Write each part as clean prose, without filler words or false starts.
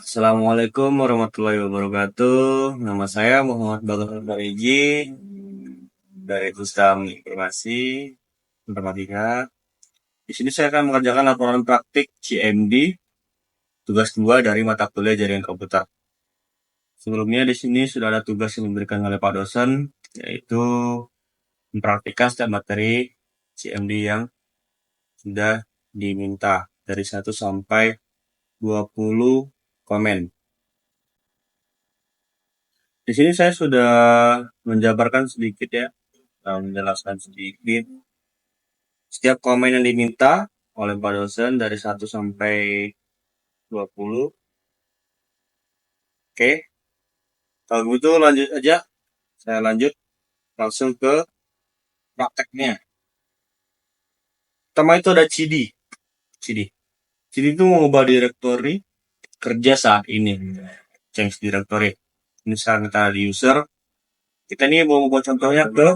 Assalamualaikum warahmatullahi wabarakatuh. Nama saya Muhammad Bakar Fariji dari Pusat Informasi Informatika. Di sini saya akan mengerjakan laporan praktik CMD tugas 2 dari mata kuliah jaringan komputer. Sebelumnya di sini sudah ada tugas yang diberikan oleh Pak dosen, yaitu mempraktikkan setiap materi CMD yang sudah diminta dari 1 sampai 20 komen. Di sini saya sudah menjabarkan sedikit ya, menjelaskan sedikit setiap komen yang diminta oleh Pak dosen dari 1 sampai 20. Oke, kalau begitu lanjut aja. Saya lanjut langsung ke prakteknya. Pertama itu ada CD. CD. CD itu mengubah direktori kerja saat ini. Change directory. Ini sekarang kita di user. Kita ini mau buat contohnya ke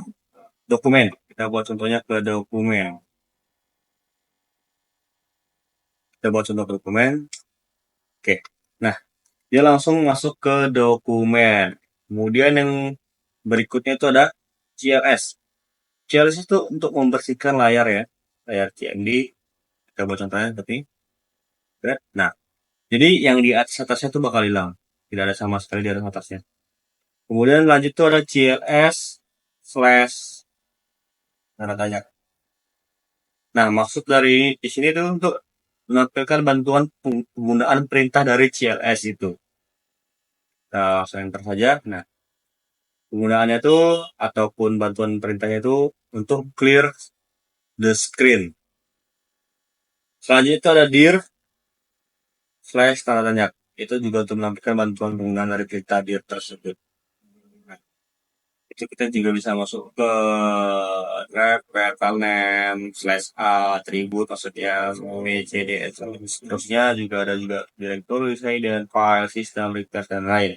dokumen. Kita buat contohnya ke dokumen. Kita buat contoh ke dokumen. Oke. Nah, dia langsung masuk ke dokumen. Kemudian yang berikutnya itu ada CLS. CLS itu untuk membersihkan layar ya, layar CMD. Kita buat contohnya seperti nah, jadi yang di atasnya itu bakal hilang, tidak ada sama sekali di atasnya. Kemudian lanjut itu ada CLS slash tanda tanya. Nah, maksud dari di sini itu untuk menampilkan bantuan penggunaan perintah dari CLS itu. Nah, langsung enter saja. Nah, penggunaannya itu ataupun bantuan perintahnya itu untuk clear the screen. Selanjutnya itu ada dir slash tanda tanya. Itu juga untuk menampilkan bantuan penggunaan dari perintah dir tersebut. Nah, itu kita juga bisa masuk ke ref, file name, slash a, atribut, maksudnya w, c, d, s, terusnya juga ada juga directory, dan file, system, request, dan lain.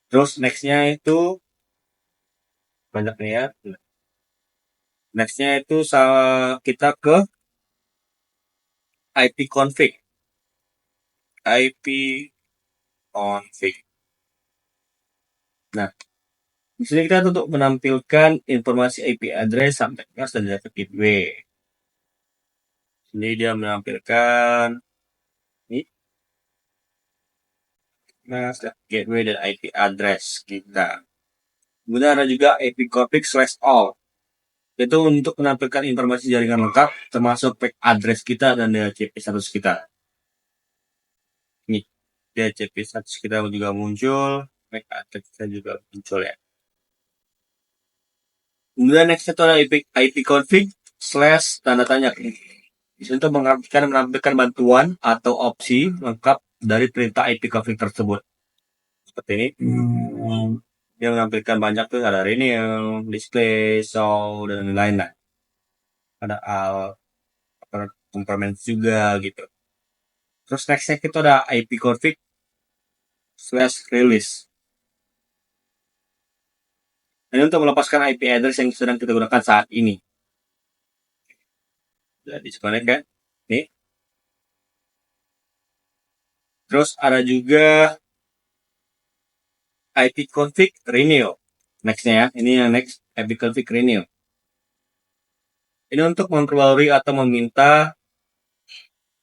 Terus nextnya itu banyak nih ya. Nextnya itu kita ke IP config. IP config. Nah, di sini kita untuk menampilkan informasi IP address sampai kelas dan data gateway. Ini dia menampilkan ini gateway dan IP address kita. Kemudian ada juga IP config slash all. Itu untuk menampilkan informasi jaringan lengkap termasuk MAC address kita dan DHCP status kita. Nih, DHCP status kita juga muncul, MAC address kita juga muncul ya. Kemudian next itu ada IP config slash tanda tanya. Di sini untuk menampilkan bantuan atau opsi lengkap dari perintah IP config tersebut. Seperti ini. Dia menampilkan banyak tuh, ada renew, display, show, dan lain-lain lah. Ada components juga gitu. Terus nextnya kita ada IP config slash release. Ini untuk melepaskan IP address yang sedang kita gunakan saat ini. Jadi disconnect kan? Nih. Terus ada juga IP config renew. Nextnya ya, ini yang next IP config renew. Ini untuk memperbarui atau meminta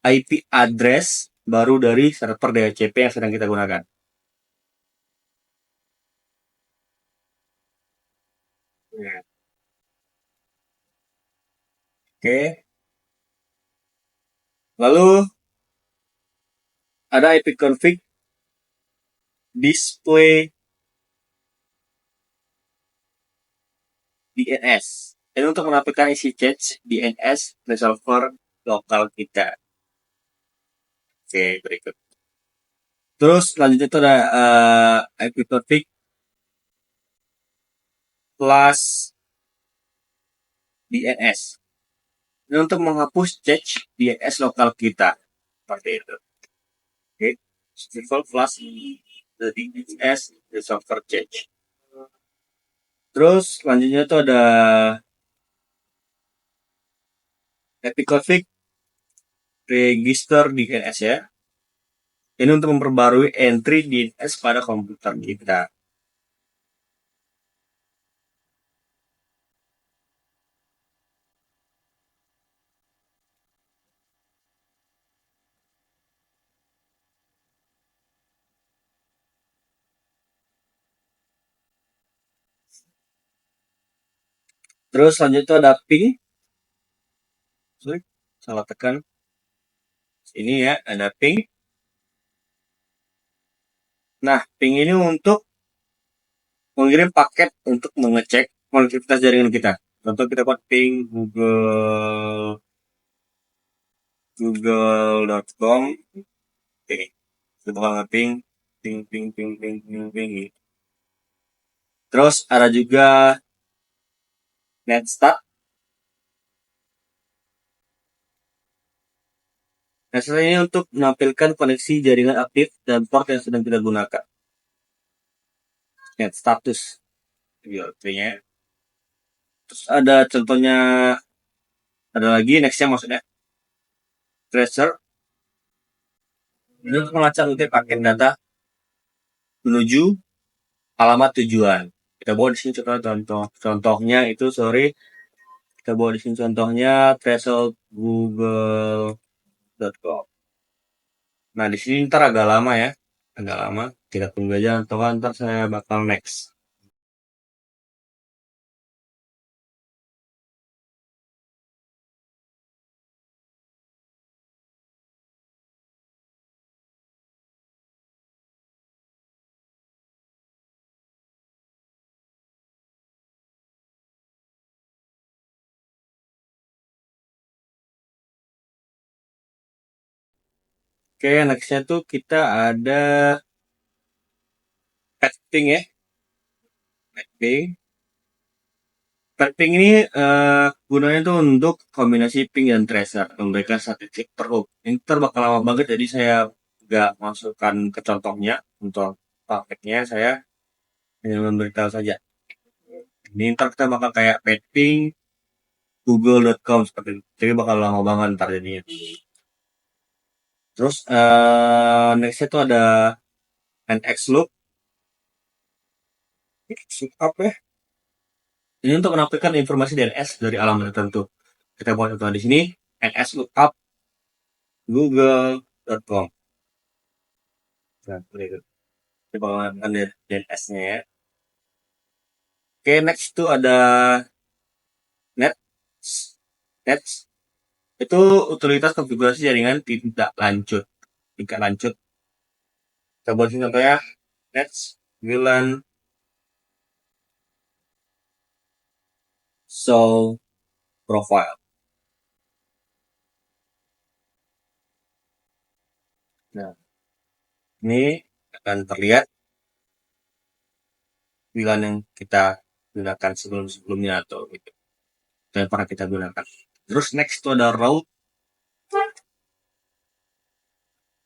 IP address baru dari server DHCP yang sedang kita gunakan. Oke. Lalu ada IP config display DNS. Ini untuk menampilkan isi cache DNS resolver lokal kita. Oke, berikut. Terus selanjutnya itu ada IP config plus DNS. Ini untuk menghapus cache DNS lokal kita. Seperti itu. Oke. Simple plus the DNS resolver cache. Terus selanjutnya itu ada IP config register DNS ya. Ini untuk memperbarui entry DNS pada komputer kita. Terus selanjutnya ada ping. Sorry, salah tekan. Ini ya, ada ping. Nah, ping ini untuk mengirim paket untuk mengecek konektivitas jaringan kita. Contoh kita buat ping google.com. Oke, kita bakal nge-ping ping ping ping ping ping ping gitu. Terus ada juga netstat. Netstat ini untuk menampilkan koneksi jaringan aktif dan port yang sedang kita gunakan. Net status artinya. Terus ada contohnya, ada lagi nextnya maksudnya tracer. Ini untuk melacak rute paket data menuju alamat tujuan. Kita bawa di sini contohnya itu kita bawa di sini contohnya threshold google.com. Nah, di sini ntar agak lama ya. Agak lama. Kita tunggu aja atau ntar saya bakal next. Oke, nextnya tuh kita ada ping ya. Ping. Ping ini gunanya tuh untuk kombinasi ping dan tracer, memberikan statistik per hook. Ini ntar bakal lama banget, jadi saya nggak masukkan ke contohnya. Untuk prakteknya saya hanya memberitahu saja. Ini ntar kita bakal kayak ping google.com seperti itu. Jadi bakal lama banget ntar jadinya. Terus nextnya tuh ada nx loop. Apa ya? Ini untuk menampilkan informasi DNS dari alamat tertentu. Kita buat contoh di sini, nx lookup google.com. Nah, itu. Kita bakal DNS-nya ya. Oke, next tuh ada nets. Nets itu utilitas konfigurasi jaringan tidak lanjut. Tingkat lanjut. Kita buat sini contohnya, nets VLAN show profile. Nah, ini akan terlihat VLAN yang kita gunakan sebelum-sebelumnya atau gitu. Yang pernah kita gunakan. Terus next itu ada route.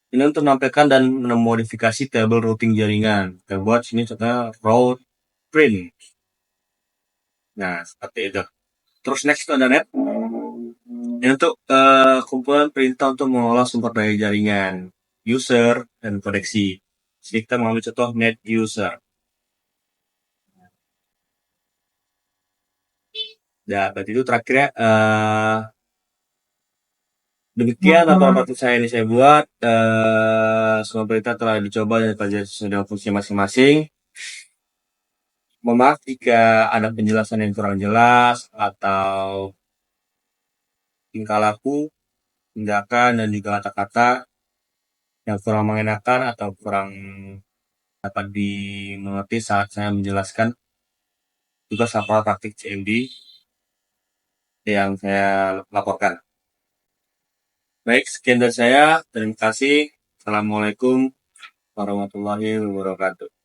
Ini untuk menampilkan dan memodifikasi tabel routing jaringan. Kita buat sini contohnya route print. Nah, seperti itu. Terus next itu ada net. Ini untuk kumpulan perintah untuk mengolah sumber daya jaringan, user, dan koneksi. Jadi kita mengambil contoh net user. Nah, berarti itu terakhirnya demikian apa saya ini saya buat. Semua perintah telah dicoba dan pelajari sesuai dengan fungsi masing-masing. Mohon maaf jika ada penjelasan yang kurang jelas atau tingkah laku, tindakan, dan juga kata-kata yang kurang mengenakan atau kurang dapat dimengerti saat saya menjelaskan tugas laporan praktik CMD yang saya laporkan. Baik, sekian dari saya. Terima kasih. Assalamualaikum warahmatullahi wabarakatuh.